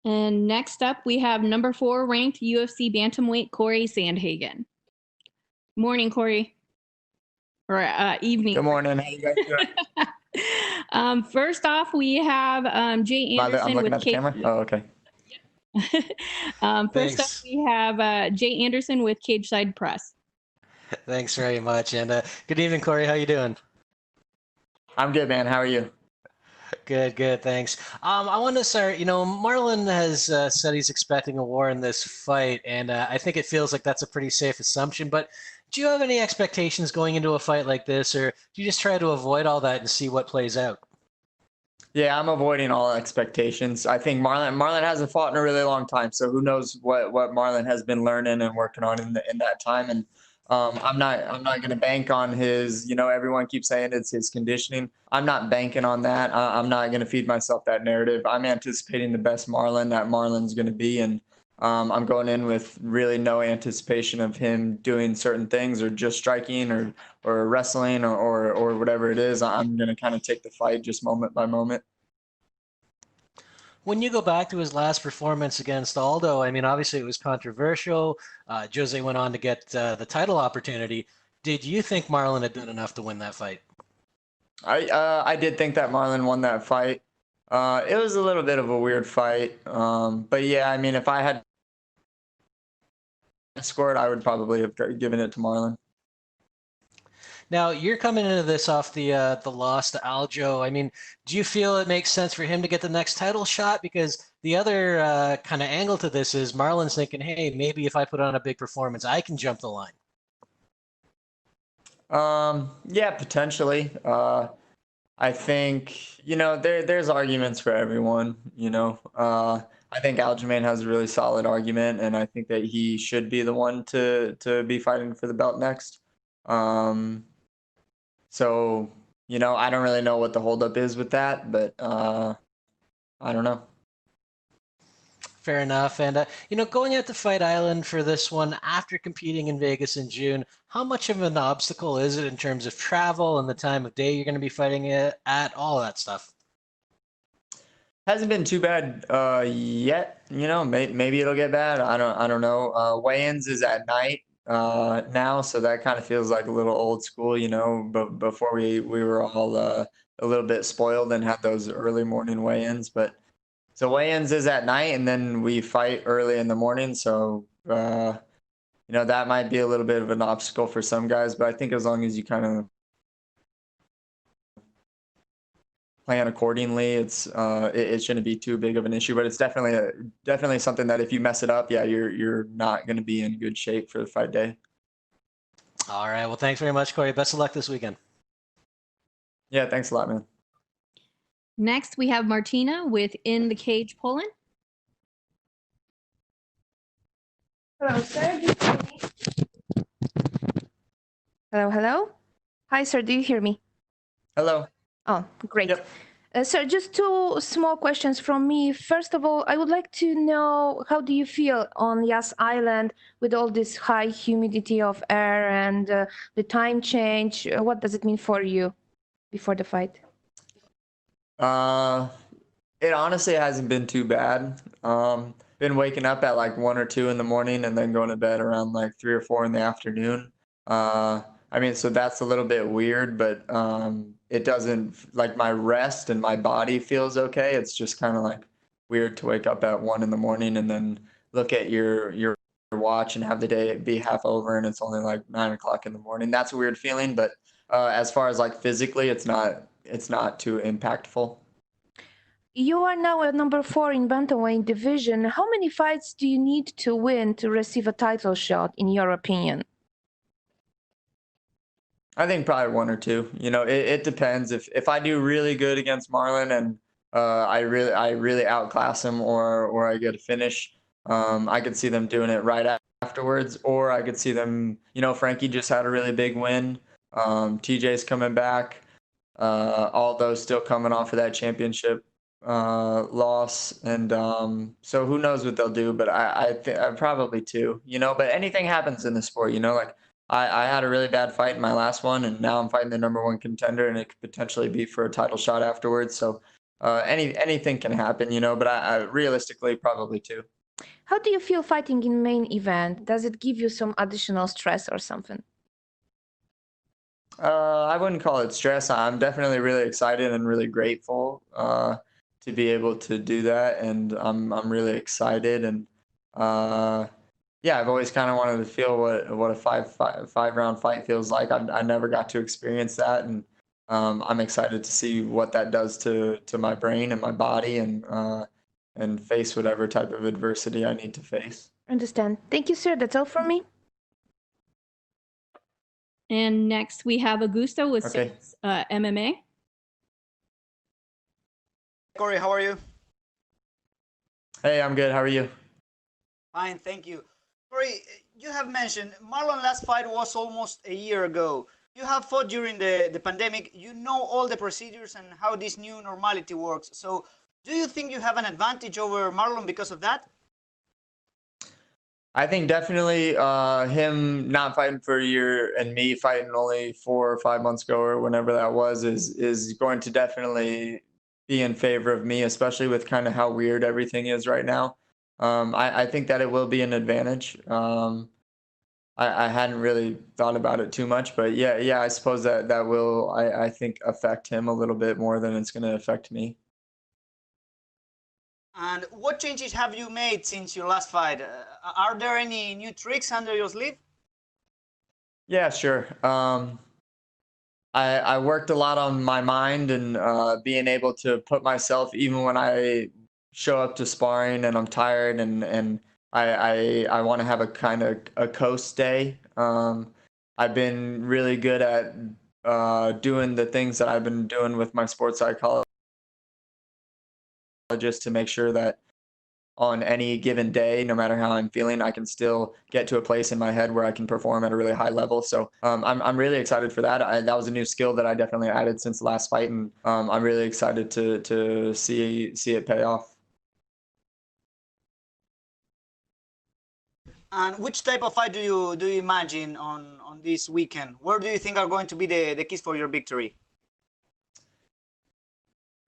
And next up, we have number 4 ranked UFC bantamweight Cory Sandhagen. Morning, Cory. Or evening. Good morning. How you guys doing? First off, we have Jay Anderson. I'm looking with at the camera. Oh, okay. First up, we have Jay Anderson with Cage Side Press. Thanks very much. And good evening, Cory. How you doing? I'm good, man. How are you? Good, thanks. I want to start, Marlon has said he's expecting a war in this fight, and I think it feels like that's a pretty safe assumption, but do you have any expectations going into a fight like this, or do you just try to avoid all that and see what plays out? Yeah, I'm avoiding all expectations. I think Marlon hasn't fought in a really long time, so who knows what Marlon has been learning and working on in that time. And I'm not going to bank on his. Everyone keeps saying it's his conditioning. I'm not banking on that. I'm not going to feed myself that narrative. I'm anticipating the best Marlon that Marlon's going to be, and I'm going in with really no anticipation of him doing certain things or just striking or wrestling or whatever it is. I'm going to kind of take the fight just moment by moment. When you go back to his last performance against Aldo, I mean, obviously it was controversial. Jose went on to get the title opportunity. Did you think Marlon had done enough to win that fight? I did think that Marlon won that fight. It was a little bit of a weird fight. But yeah, I mean, if I had scored, I would probably have given it to Marlon. Now, you're coming into this off the loss to Aljo. I mean, do you feel it makes sense for him to get the next title shot? Because the other kind of angle to this is Marlon's thinking, hey, maybe if I put on a big performance, I can jump the line. Yeah, potentially. I think, there's arguments for everyone, I think Aljamain has a really solid argument, and I think that he should be the one to be fighting for the belt next. So, I don't really know what the holdup is with that, but I don't know. Fair enough. And, going out to Fight Island for this one, after competing in Vegas in June, how much of an obstacle is it in terms of travel and the time of day you're going to be fighting it at, all that stuff? Hasn't been too bad yet. Maybe it'll get bad. I don't know. Weigh-ins is at night now, so that kind of feels like a little old school. But before we were all a little bit spoiled and had those early morning weigh-ins. But so weigh-ins is at night, and then we fight early in the morning. So that might be a little bit of an obstacle for some guys. But I think as long as you kind of plan accordingly, it shouldn't be too big of an issue. But it's definitely something that if you mess it up, yeah, you're not going to be in good shape for the fight day. All right. Well, thanks very much, Cory. Best of luck this weekend. Yeah, thanks a lot, man. Next, we have Martina with In the Cage, Poland. Hello, sir. Do you hear me? Hello? Hi, sir. Do you hear me? Hello. Oh, great. Yep. Sir, just 2 small questions from me. First of all, I would like to know, how do you feel on Yas Island with all this high humidity of air and the time change? What does it mean for you before the fight? It honestly hasn't been too bad. Been waking up at like 1 or 2 in the morning and then going to bed around like 3 or 4 in the afternoon. I mean, so that's a little bit weird, but it doesn't, like, my rest and my body feels okay. It's just kind of like weird to wake up at 1 in the morning and then look at your watch and have the day be half over and it's only like 9 o'clock in the morning. That's a weird feeling, but as far as like physically, it's not too impactful. You are now at number 4 in bantamweight division. How many fights do you need to win to receive a title shot, in your opinion? I think probably 1 or 2. It depends. If I do really good against Marlon and I really outclass him or I get a finish, I could see them doing it right afterwards, or I could see them. Frankie just had a really big win. TJ's coming back. All those still coming off of that championship loss, and so who knows what they'll do. But I think probably 2. But anything happens in the sport. Like. I had a really bad fight in my last one, and now I'm fighting the #1 contender, and it could potentially be for a title shot afterwards. So anything can happen, you know, but I realistically probably 2. How do you feel fighting in main event? Does it give you some additional stress or something? I wouldn't call it stress. I'm definitely really excited and really grateful to be able to do that, and I'm really excited. And yeah, I've always kind of wanted to feel what a five round fight feels like. I never got to experience that, and I'm excited to see what that does to my brain and my body, and face whatever type of adversity I need to face. Understand. Thank you, sir. That's all from me. And next we have Augusto with Okay. MMA. Cory, how are you? Hey, I'm good. How are you? Fine, thank you. Cory, you have mentioned Marlon last fight was almost a year ago. You have fought during the pandemic. You know all the procedures and how this new normality works. So do you think you have an advantage over Marlon because of that? I think definitely him not fighting for a year and me fighting only 4 or 5 months ago or whenever that was is going to definitely be in favor of me, especially with kind of how weird everything is right now. I think that it will be an advantage. I hadn't really thought about it too much, but yeah, I suppose that will, I think, affect him a little bit more than it's going to affect me. And what changes have you made since your last fight? Are there any new tricks under your sleeve? Yeah, sure. I worked a lot on my mind and being able to put myself, even when I show up to sparring and I'm tired and I want to have a kind of a coast day. I've been really good at doing the things that I've been doing with my sports psychologist to make sure that on any given day, no matter how I'm feeling, I can still get to a place in my head where I can perform at a really high level. So I'm really excited for that. That was a new skill that I definitely added since the last fight, and I'm really excited to see it pay off. And which type of fight do you imagine on this weekend? Where do you think are going to be the keys for your victory?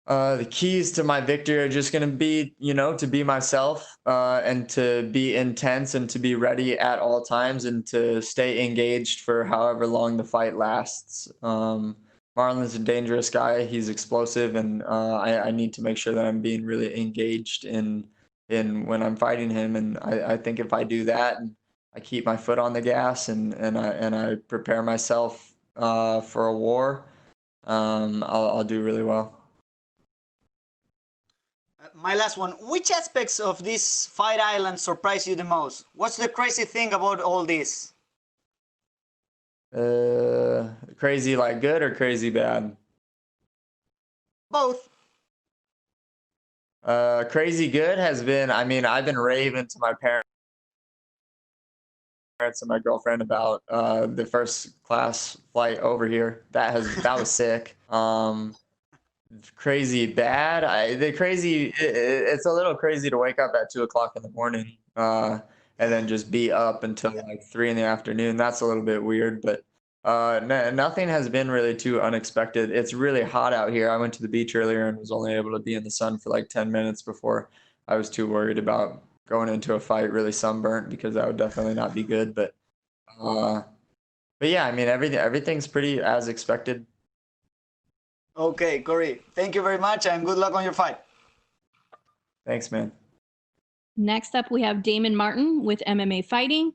The keys to my victory are just going to be, you know, to be myself and to be intense and to be ready at all times and to stay engaged for however long the fight lasts. Marlon's a dangerous guy. He's explosive, and I need to make sure that I'm being really engaged in when I'm fighting him. And I think if I do that and I keep my foot on the gas and I prepare myself for a war, I'll do really well. My last one. Which aspects of this Fight Island surprise you the most? What's the crazy thing about all this? Crazy like good or crazy bad? Both. Crazy good has been, I mean, I've been raving to my parents and my girlfriend about the first class flight over here. That was sick. Crazy bad. It's a little crazy to wake up at 2 o'clock in the morning and then just be up until like 3 in the afternoon. That's a little bit weird, but nothing has been really too unexpected. It's really hot out here. I went to the beach earlier and was only able to be in the sun for like 10 minutes before I was too worried about going into a fight really sunburnt, because that would definitely not be good. But yeah, I mean, everything's pretty as expected. Okay, Cory. Thank you very much and good luck on your fight. Thanks, man. Next up, we have Damon Martin with MMA Fighting.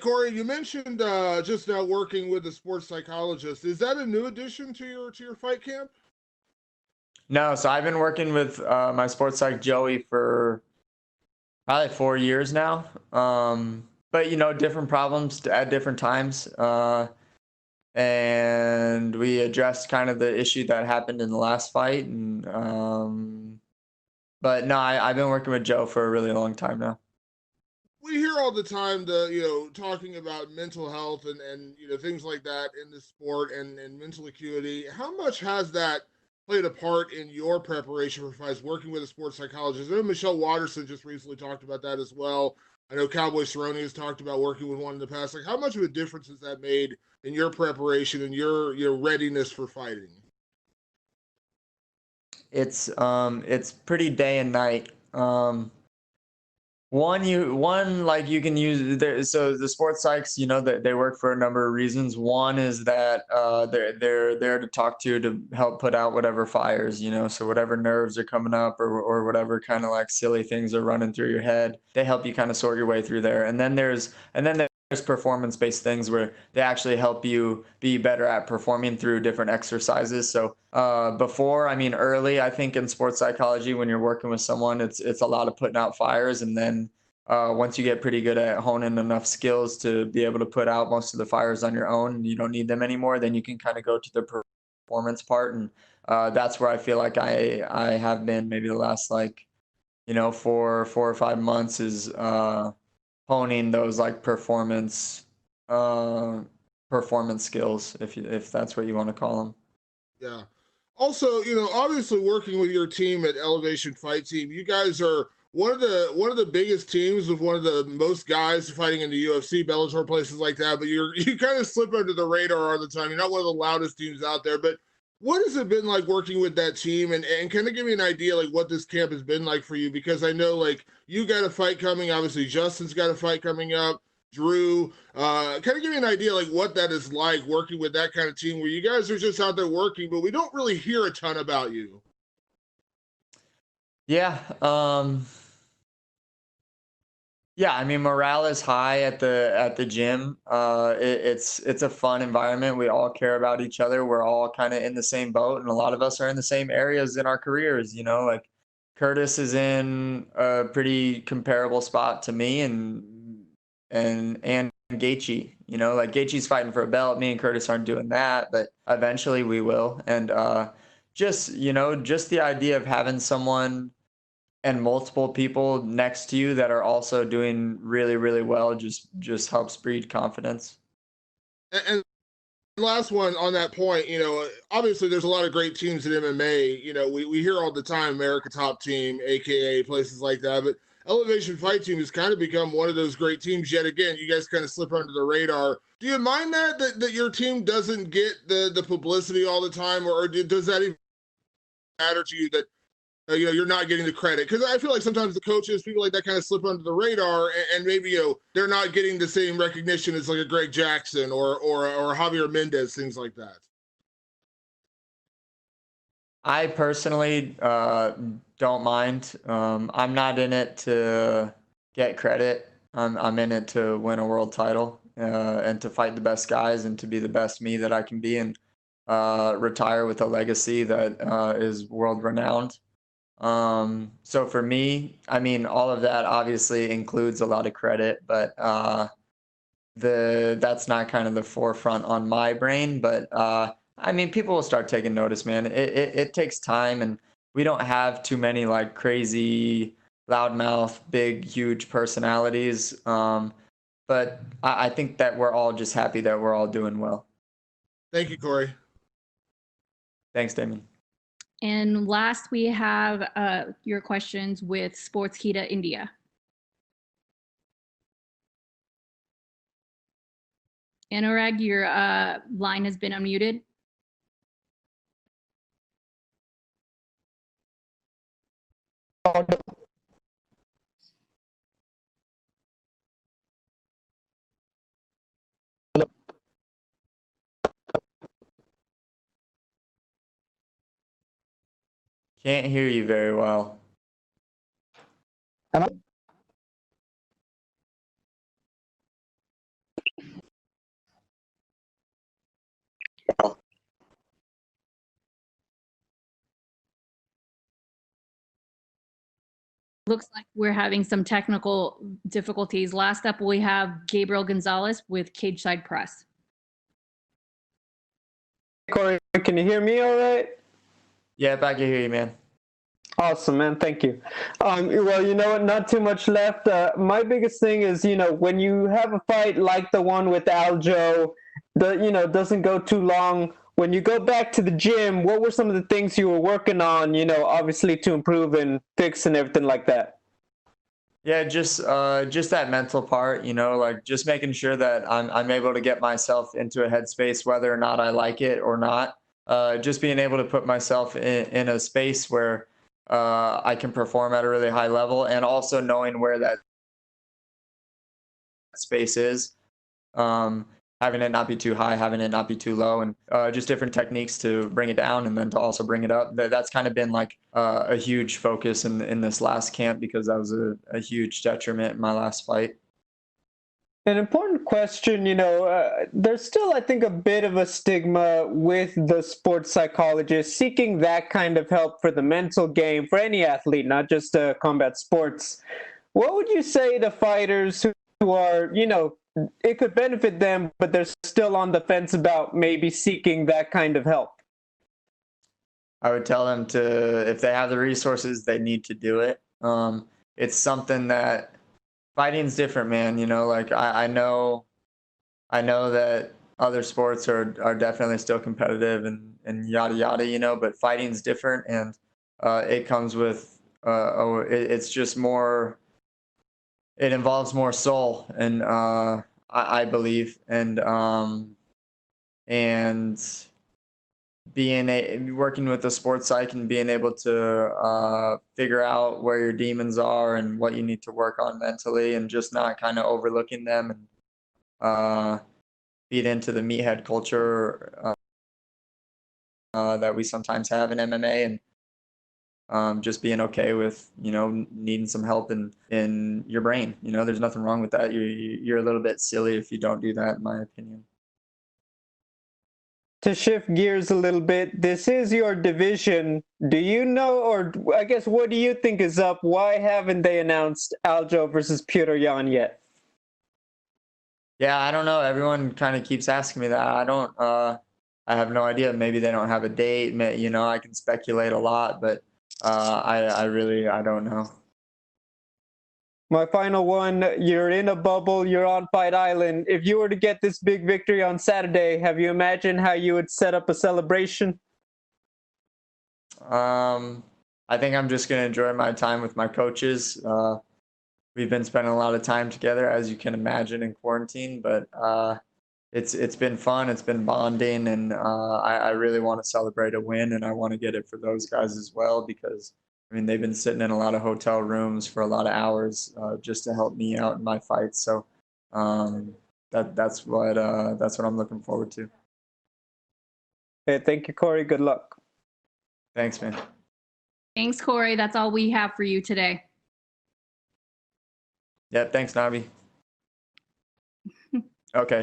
Cory, you mentioned just now working with a sports psychologist. Is that a new addition to your fight camp? No, so I've been working with my sports psych Joey for probably 4 years now. But you know, different problems at different times. And we addressed kind of the issue that happened in the last fight. And but no, I've been working with Joe for a really long time now. We hear all the time talking about mental health and things like that in the sport and mental acuity. How much has that played a part in your preparation for fights, working with a sports psychologist? I know Michelle Watterson just recently talked about that as well. I know Cowboy Cerrone has talked about working with one in the past. Like, how much of a difference has that made in your preparation and your readiness for fighting? It's pretty day and night. One like you can use there, so the sports psychs, you know, that they work for a number of reasons. One is that they're there to talk to help put out whatever fires, you know, so whatever nerves are coming up or whatever kind of like silly things are running through your head, they help you kind of sort your way through there. And then there's performance-based things where they actually help you be better at performing through different exercises. So early, I think in sports psychology, when you're working with someone, it's a lot of putting out fires, and then once you get pretty good at honing enough skills to be able to put out most of the fires on your own, and you don't need them anymore, then you can kind of go to the performance part, and that's where I feel like I have been maybe the last like 4 or 5 months is honing those like performance skills, if that's what you want to call them. Yeah. Also, obviously working with your team at Elevation Fight Team, you guys are one of the biggest teams with one of the most guys fighting in the UFC, Bellator, places like that. But you kind of slip under the radar all the time. You're not one of the loudest teams out there. But what has it been like working with that team? And kind of give me an idea like what this camp has been like for you, because I know like you got a fight coming. Obviously, Justin's got a fight coming up. Drew, kind of give me an idea like what that is like working with that kind of team where you guys are just out there working, but we don't really hear a ton about you. Yeah. Yeah, I mean, morale is high at the gym. It's a fun environment. We all care about each other. We're all kind of in the same boat, and a lot of us are in the same areas in our careers. Like Curtis is in a pretty comparable spot to me, and Gaethje. Like Gaethje's fighting for a belt. Me and Curtis aren't doing that, but eventually we will. And just the idea of having someone and multiple people next to you that are also doing really, really well just helps breed confidence. And last one on that point, obviously there's a lot of great teams in MMA. We hear all the time America Top Team, aka places like that, but Elevation Fight Team has kind of become one of those great teams yet again. You guys kind of slip under the radar. Do you mind that your team doesn't get the publicity all the time, or does that even matter to you that you're not getting the credit? Because I feel like sometimes the coaches, people like that, kind of slip under the radar, and maybe they're not getting the same recognition as like a Greg Jackson or Javier Mendez, things like that. I personally don't mind. I'm not in it to get credit. I'm in it to win a world title and to fight the best guys and to be the best me that I can be, and retire with a legacy that is world renowned. So for me, I mean, all of that obviously includes a lot of credit, but that's not kind of the forefront on my brain. But I mean, people will start taking notice, man. It takes time, and we don't have too many like crazy loudmouth, big, huge personalities. But I think that we're all just happy that we're all doing well. Thank you, Cory. Thanks, Damon. And last, we have your questions with Sportskeeda India. Anurag, your line has been unmuted. Can't hear you very well. Looks like we're having some technical difficulties. Last up, we have Gabriel Gonzalez with Cageside Press. Cory, can you hear me all right? Yeah, I can hear you, man. Awesome, man. Thank you. Well, you know what? Not too much left. My biggest thing is, when you have a fight like the one with Aljo, doesn't go too long. When you go back to the gym, what were some of the things you were working on, obviously to improve and fix and everything like that? Yeah, just that mental part, like just making sure that I'm able to get myself into a headspace, whether or not I like it or not. just being able to put myself in a space where I can perform at a really high level, and also knowing where that space is, having it not be too high, having it not be too low, and just different techniques to bring it down and then to also bring it up. That's kind of been like a huge focus in this last camp, because that was a huge detriment in my last fight. An important question, there's still, I think, a bit of a stigma with the sports psychologist seeking that kind of help for the mental game for any athlete, not just combat sports. What would you say to fighters who are, it could benefit them, but they're still on the fence about maybe seeking that kind of help? I would tell them if they have the resources, they need to do it. It's something that fighting's different, man. Like I know that other sports are definitely still competitive and yada yada, but fighting's different, and it comes with it's just more. It involves more soul, and I believe, and working with the sports psych and being able to figure out where your demons are and what you need to work on mentally, and just not kind of overlooking them and feed into the meathead culture that we sometimes have in MMA, and just being okay with needing some help in your brain. There's nothing wrong with that. You're a little bit silly if you don't do that, in my opinion. To shift gears a little bit, this is your division. Do you know, or I guess, what do you think is up? Why haven't they announced Aljo versus Petr Yan yet? Yeah, I don't know. Everyone kind of keeps asking me that. I have no idea. Maybe they don't have a date. I can speculate a lot, but I don't know. My final one, you're in a bubble, you're on Fight Island. If you were to get this big victory on Saturday, have you imagined how you would set up a celebration? I think I'm just going to enjoy my time with my coaches. We've been spending a lot of time together, as you can imagine, in quarantine, but it's been fun, it's been bonding, and I really want to celebrate a win, and I want to get it for those guys as well, because they've been sitting in a lot of hotel rooms for a lot of hours just to help me out in my fights. So that's what I'm looking forward to. Hey, thank you, Cory. Good luck. Thanks, man. Thanks, Cory. That's all we have for you today. Yeah, thanks, Nabi. Okay.